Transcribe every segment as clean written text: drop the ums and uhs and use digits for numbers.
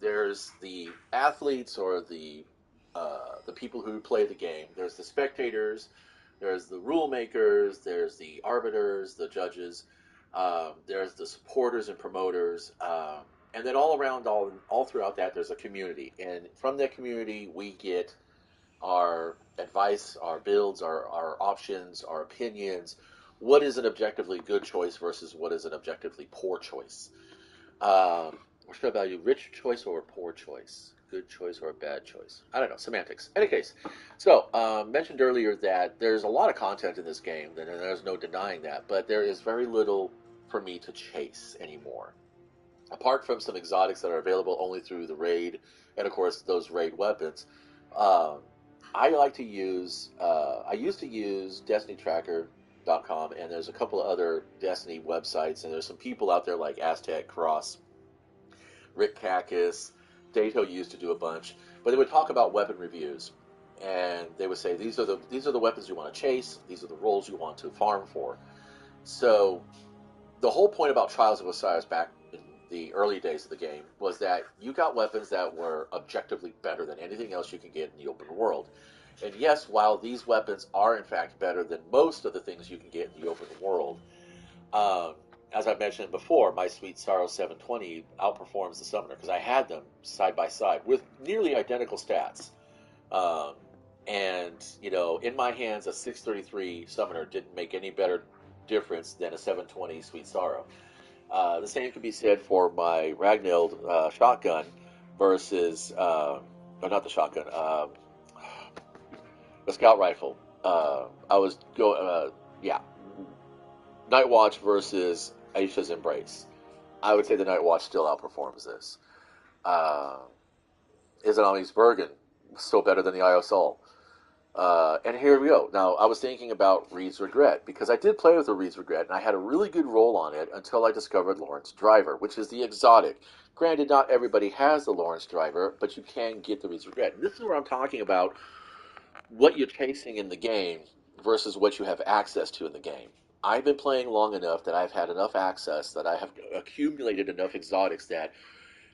there's the athletes or the people who play the game. There's the spectators. There's the rule makers. There's the arbiters, the judges. There's the supporters and promoters. And then all around, all throughout that, there's a community. And from that community, we get our advice, our builds, our options, our opinions. What is an objectively good choice versus what is an objectively poor choice? What should I value? Rich choice or poor choice? Good choice or a bad choice? I don't know. Semantics. In any case, so mentioned earlier that there's a lot of content in this game, and there's no denying that, but there is very little for me to chase anymore. Apart from some exotics that are available only through the raid, and of course those raid weapons, um, I like to use. I used to use DestinyTracker.com, and there's a couple of other Destiny websites, and there's some people out there like Aztec Cross, Rick Kakis, Dato used to do a bunch, but they would talk about weapon reviews, and they would say these are the weapons you want to chase, these are the roles you want to farm for. So the whole point about Trials of Osiris back in the early days of the game was that you got weapons that were objectively better than anything else you can get in the open world. And yes, while these weapons are in fact better than most of the things you can get in the open world, um, as I mentioned before, my Sweet Sorrow 720 outperforms the Summoner because I had them side by side with nearly identical stats. Um, and, in my hands, a 633 Summoner didn't make any better difference than a 720 Sweet Sorrow. The same can be said for my Ragnhild shotgun versus, or not the shotgun, the scout rifle. I was going, yeah, Night Watch versus Aisha's Embrace. I would say the Night Watch still outperforms this. Uh, Izanami's Bergen still better than the Io Sol. And here we go. Now, I was thinking about Reed's Regret, because I did play with the Reed's Regret, and I had a really good roll on it until I discovered Lawrence Driver, which is the exotic. Granted, not everybody has the Lawrence Driver, but you can get the Reed's Regret. And this is where I'm talking about what you're chasing in the game versus what you have access to in the game. I've been playing long enough that I've had enough access, that I have accumulated enough exotics that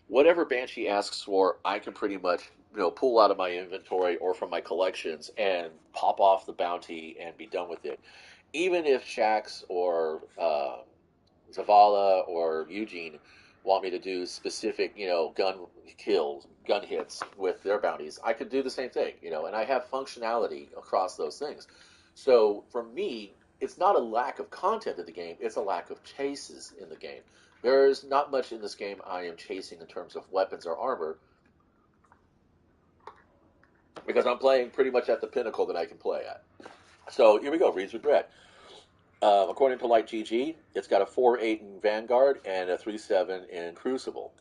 whatever Banshee asks for, I can pretty much pull out of my inventory or from my collections and pop off the bounty and be done with it. Even if Shax or Zavala or Eugene want me to do specific, gun kills, gun hits with their bounties, I could do the same thing, and I have functionality across those things. So for me, it's not a lack of content in the game, it's a lack of chases in the game. There's not much in this game I am chasing in terms of weapons or armor, because I'm playing pretty much at the pinnacle that I can play at. So here we go, Reed's Regret. According to Light GG, it's got a 4.8 in Vanguard and a 3.7 in Crucible.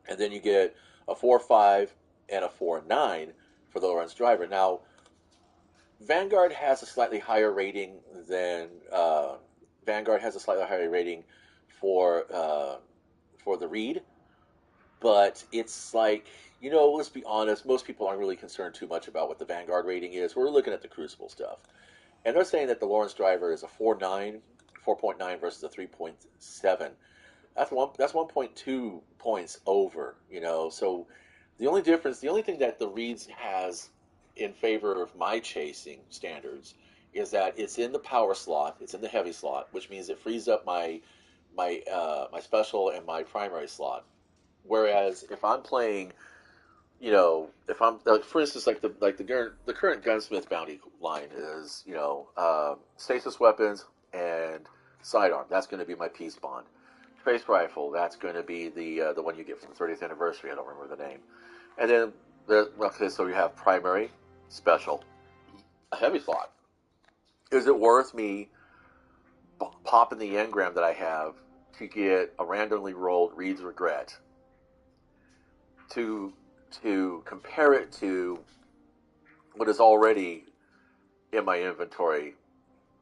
And then you get a 4.5 and a 4.9 for the Lawrence Driver. Now, Vanguard has a slightly higher rating than for the Reed, but it's like, let's be honest, most people aren't really concerned too much about what the Vanguard rating is. We're looking at the Crucible stuff. And they're saying that the Lawrence Driver is a 4.9 versus a 3.7. That's 1.2 points over, So the only thing that the Reeds has in favor of my chasing standards is that it's in the power slot, it's in the heavy slot, which means it frees up my special and my primary slot. Whereas if I'm playing, if I'm for instance, the current gunsmith bounty line is stasis weapons and sidearm. That's going to be my peace bond. Trace rifle. That's going to be the one you get from the 30th anniversary. I don't remember the name. And then so you have primary, special, a heavy slot. Is it worth me popping the engram that I have to get a randomly rolled Reed's Regret to compare it to what is already in my inventory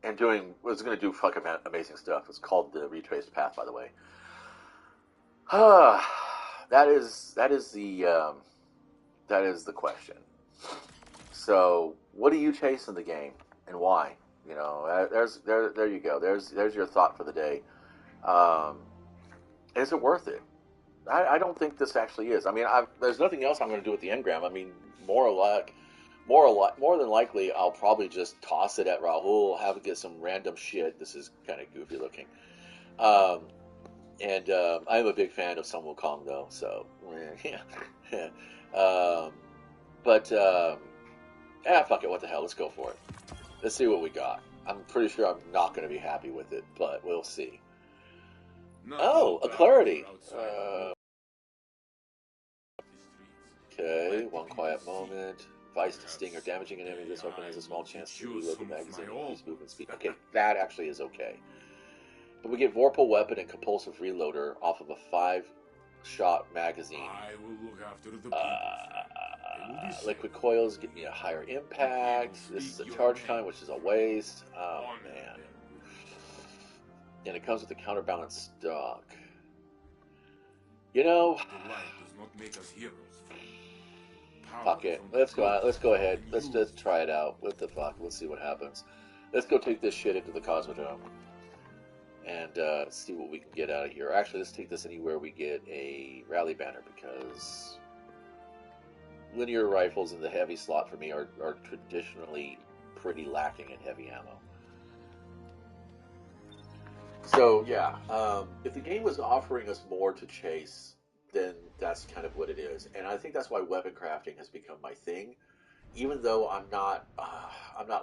and was going to do fucking amazing stuff? It's called the Retraced Path, by the way. That is the question. So, what do you chase in the game, and why? There you go. There's your thought for the day. Is it worth it? I don't think this actually is. I mean, there's nothing else I'm going to do with the engram. I mean, more or like, more than likely, I'll probably just toss it at Rahul, have it get some random shit. This is kind of goofy looking. Um, and I'm a big fan of Sun Wukong, though, so yeah. But fuck it. What the hell? Let's go for it. Let's see what we got. I'm pretty sure I'm not going to be happy with it, but we'll see. Oh, a clarity. Okay, one quiet moment. Vice to Stinger. Damaging an enemy. This weapon has a small chance to reload the magazine and increase movement speed. Okay, that actually is okay. But we get Vorpal Weapon and Compulsive Reloader off of a 5-shot magazine. I will look after the Liquid Coils give me a higher impact. This is a charge time, which is a waste. Oh, man. And it comes with a counterbalance stock. You know, fuck it. Let's go. Let's go ahead. Let's just try it out. What the fuck? Let's see what happens. Let's go take this shit into the Cosmodrome and see what we can get out of here. Actually, let's take this anywhere we get a rally banner, because linear rifles in the heavy slot for me are traditionally pretty lacking in heavy ammo. So yeah, if the game was offering us more to chase, then that's kind of what it is, and I think that's why weapon crafting has become my thing. Even though I'm not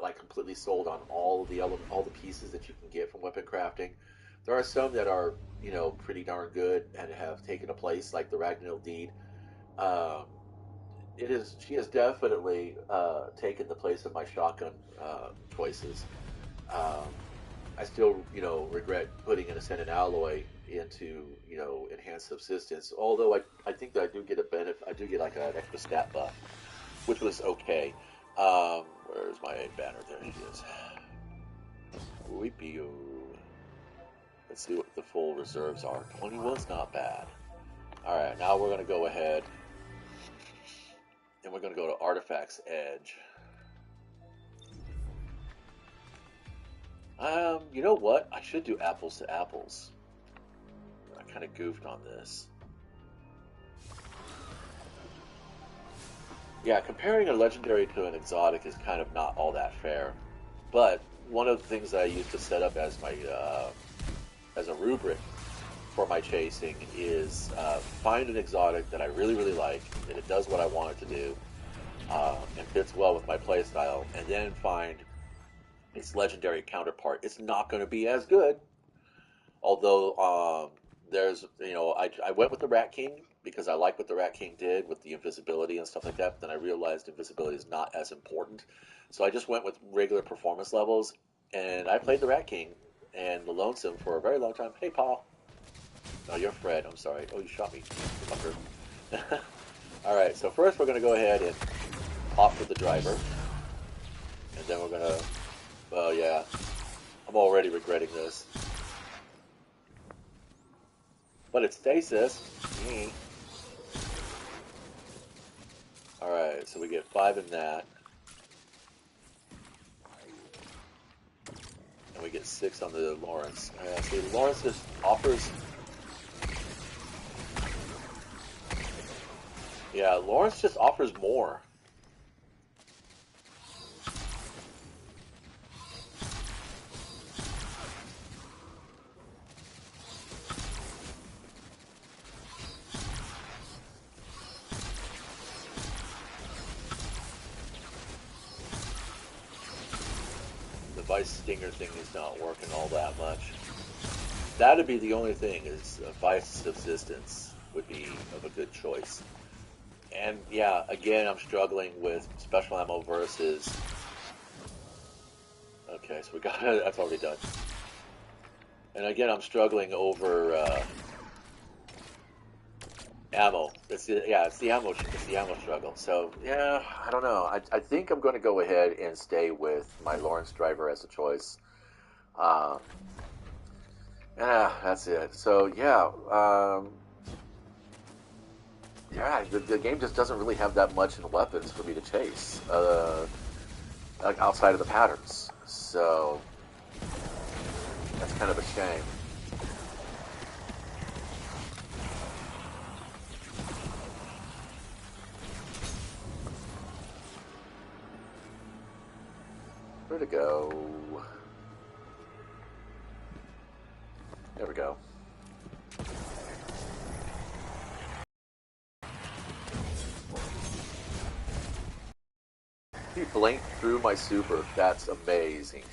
like completely sold on all the pieces that you can get from weapon crafting, there are some that are, you know, pretty darn good and have taken a place, like the Ragnhild Deed. She has definitely taken the place of my shotgun choices. I still, you know, regret putting an Ascendant Alloy into, you know, enhanced subsistence. Although I think that I do get a benefit. I do get like an extra stat buff, which was okay. Where's my banner? There she is. Weepio. Let's see what the full reserves are. 21's not bad. Alright, now we're going to go ahead and we're going to go to Artifacts Edge. You know what? I should do apples to apples. I kind of goofed on this. Yeah, comparing a legendary to an exotic is kind of not all that fair. But one of the things that I used to set up as my as a rubric for my chasing is find an exotic that I really, really like, and it does what I want it to do, and fits well with my playstyle, and then find its legendary counterpart. It's not going to be as good, although there's, you know, I went with the Rat King because I like what the Rat King did with the invisibility and stuff like that, but then I realized invisibility is not as important, so I just went with regular performance levels, and I played the Rat King and the Lonesome for a very long time. Hey, Paul. Oh, you're Fred. I'm sorry. Oh, you shot me, fucker. Alright, so first we're going to go ahead and opt for the driver, and then we're going to, well, yeah, I'm already regretting this. But it's stasis. Alright, so we get 5 in that. And we get 6 on the Lawrence. See, Lawrence just offers... Yeah, Lawrence just offers more. Vice Stinger thing is not working all that much. That'd be the only thing, is Vice Subsistence would be of a good choice. And yeah, again, I'm struggling with special ammo versus... Okay, so we got that's already done. And again, I'm struggling over ammo. It's the ammo struggle. So yeah, I don't know. I think I'm going to go ahead and stay with my Lawrence driver as a choice. That's it. So yeah, the game just doesn't really have that much in weapons for me to chase outside of the patterns. So that's kind of a shame. Where'd it go? There we go. He blinked through my super. That's amazing.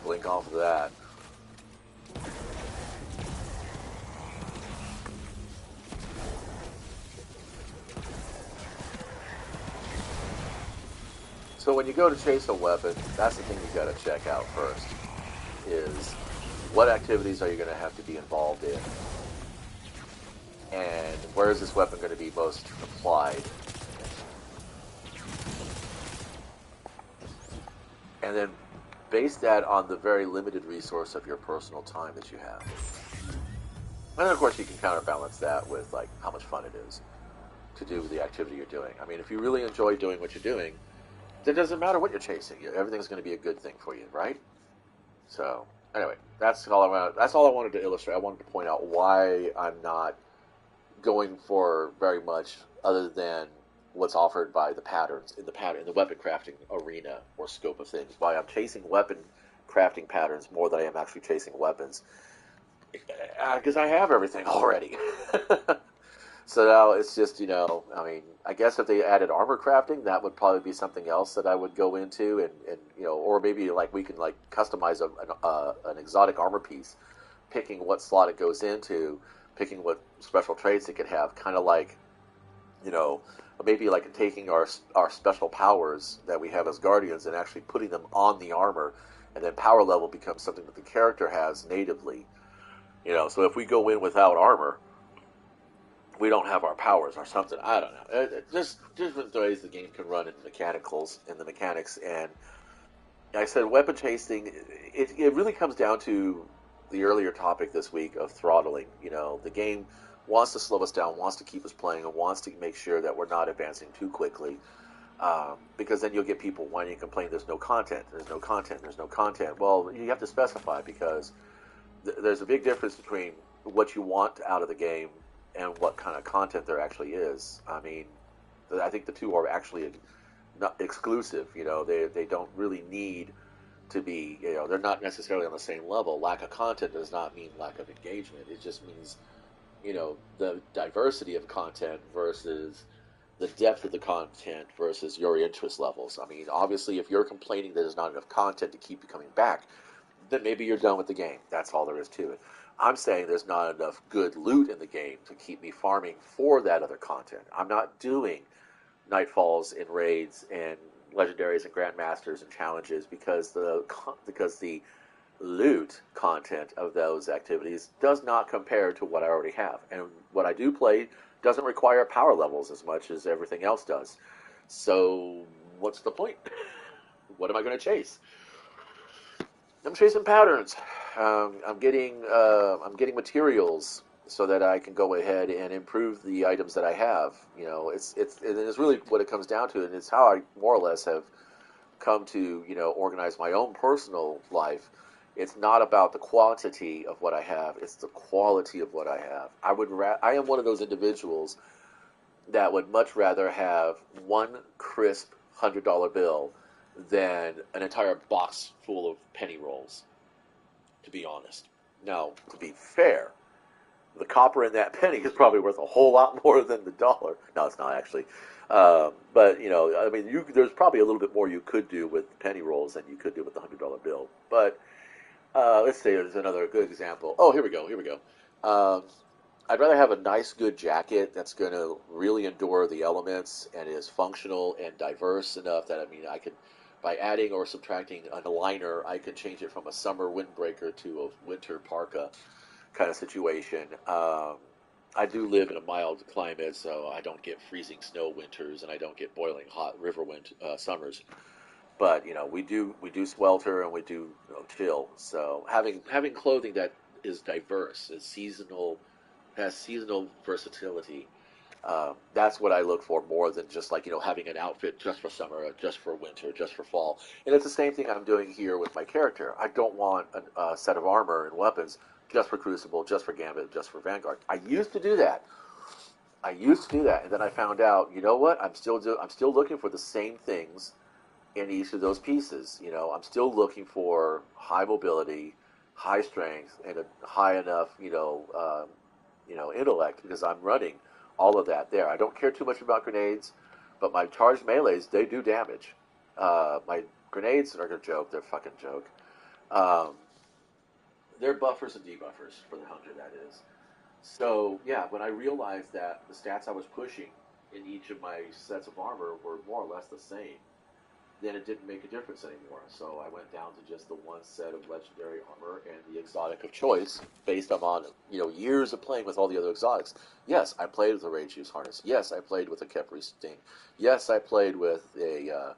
Blink off of that. So when you go to chase a weapon, that's the thing you got to check out first. Is what activities are you going to have to be involved in, and where is this weapon going to be most applied, and then base that on the very limited resource of your personal time that you have. And then of course you can counterbalance that with like how much fun it is to do the activity you're doing. I mean, if you really enjoy doing what you're doing, it doesn't matter what you're chasing. Everything's going to be a good thing for you, right? So anyway, that's all I wanted to illustrate. I wanted to point out why I'm not going for very much other than what's offered by the patterns in the weapon crafting arena or scope of things. Why I'm chasing weapon crafting patterns more than I am actually chasing weapons, because I have everything already. So now it's just, I mean, I guess if they added armor crafting, that would probably be something else that I would go into, and or maybe like we can like customize an exotic armor piece, picking what slot it goes into, picking what special traits it could have, kind of like, maybe like taking our special powers that we have as guardians and actually putting them on the armor, and then power level becomes something that the character has natively. So if we go in without armor, we don't have our powers or something. I don't know. Just different ways the game can run in the mechanics. And I said weapon chasing. It really comes down to the earlier topic this week of throttling. The game wants to slow us down, wants to keep us playing, and wants to make sure that we're not advancing too quickly. Because then you'll get people whining and complaining there's no content. There's no content. There's no content. Well, you have to specify, because there's a big difference between what you want out of the game and what kind of content there actually is. I mean, I think the two are actually not exclusive. They don't really need to be. They're not necessarily on the same level. Lack of content does not mean lack of engagement. It just means, the diversity of content versus the depth of the content versus your interest levels. I mean, obviously, if you're complaining that there's not enough content to keep you coming back, then maybe you're done with the game. That's all there is to it. I'm saying there's not enough good loot in the game to keep me farming for that other content. I'm not doing Nightfalls and raids and legendaries and grandmasters and challenges because the loot content of those activities does not compare to what I already have. And what I do play doesn't require power levels as much as everything else does. So what's the point? What am I going to chase? I'm chasing patterns. I'm getting materials so that I can go ahead and improve the items that I have. It's really what it comes down to, and it's how I more or less have come to organize my own personal life. It's not about the quantity of what I have; it's the quality of what I have. I am one of those individuals that would much rather have one crisp $100 bill than an entire box full of penny rolls, to be honest. Now, to be fair, the copper in that penny is probably worth a whole lot more than the dollar. No, it's not actually. But, I mean, there's probably a little bit more you could do with penny rolls than you could do with the $100 bill. But let's say there's another good example. Oh, here we go. I'd rather have a nice, good jacket that's going to really endure the elements and is functional and diverse enough that, I could, by adding or subtracting a liner, I could change it from a summer windbreaker to a winter parka kind of situation. I do live in a mild climate, so I don't get freezing snow winters and I don't get boiling hot river summers. But we do swelter and we do chill. So having clothing that is diverse, is seasonal, has seasonal versatility. That's what I look for more than just like having an outfit just for summer, just for winter, just for fall. And it's the same thing I'm doing here with my character. I don't want a set of armor and weapons just for Crucible, just for Gambit, just for Vanguard. I used to do that. And then I found out, you know what? I'm still looking for the same things in each of those pieces. I'm still looking for high mobility, high strength, and a high enough, intellect, because I'm running all of that there. I don't care too much about grenades, but my charged melees, they do damage. My grenades are a joke. They're a fucking joke. Um, they're buffers and debuffers for the hunter, that is. So yeah, when I realized that the stats I was pushing in each of my sets of armor were more or less the same, then it didn't make a difference anymore. So I went down to just the one set of legendary armor and the exotic of choice based on years of playing with all the other exotics. Yes, I played with a Rage Use Harness. Yes, I played with a Khepri Sting. Yes, I played with a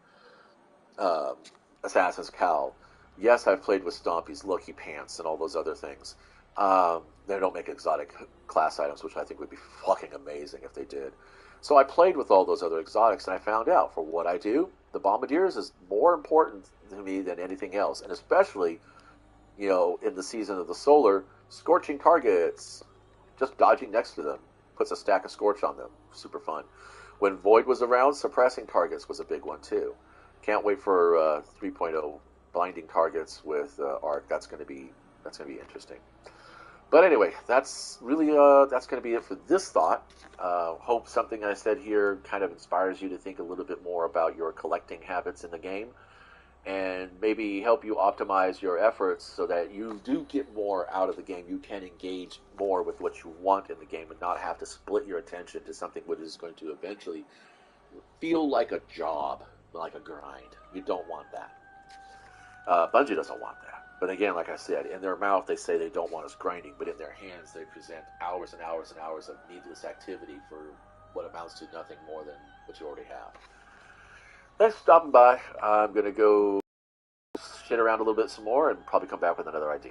Assassin's Cowl. Yes, I've played with Stompy's Lucky Pants and all those other things. They don't make exotic class items, which I think would be fucking amazing if they did. So I played with all those other exotics, and I found out for what I do, the Bombardiers is more important to me than anything else, and especially, in the season of the Solar, scorching targets, just dodging next to them puts a stack of Scorch on them. Super fun. When Void was around, suppressing targets was a big one too. Can't wait for 3.0 blinding targets with Arc. That's going to be interesting. But anyway, that's going to be it for this thought. Hope something I said here kind of inspires you to think a little bit more about your collecting habits in the game, and maybe help you optimize your efforts so that you do get more out of the game. You can engage more with what you want in the game and not have to split your attention to something which is going to eventually feel like a job, like a grind. You don't want that. Bungie doesn't want that. But again, like I said, in their mouth they say they don't want us grinding, but in their hands they present hours and hours and hours of needless activity for what amounts to nothing more than what you already have. Thanks for stopping by. I'm going to go shit around a little bit some more and probably come back with another idea.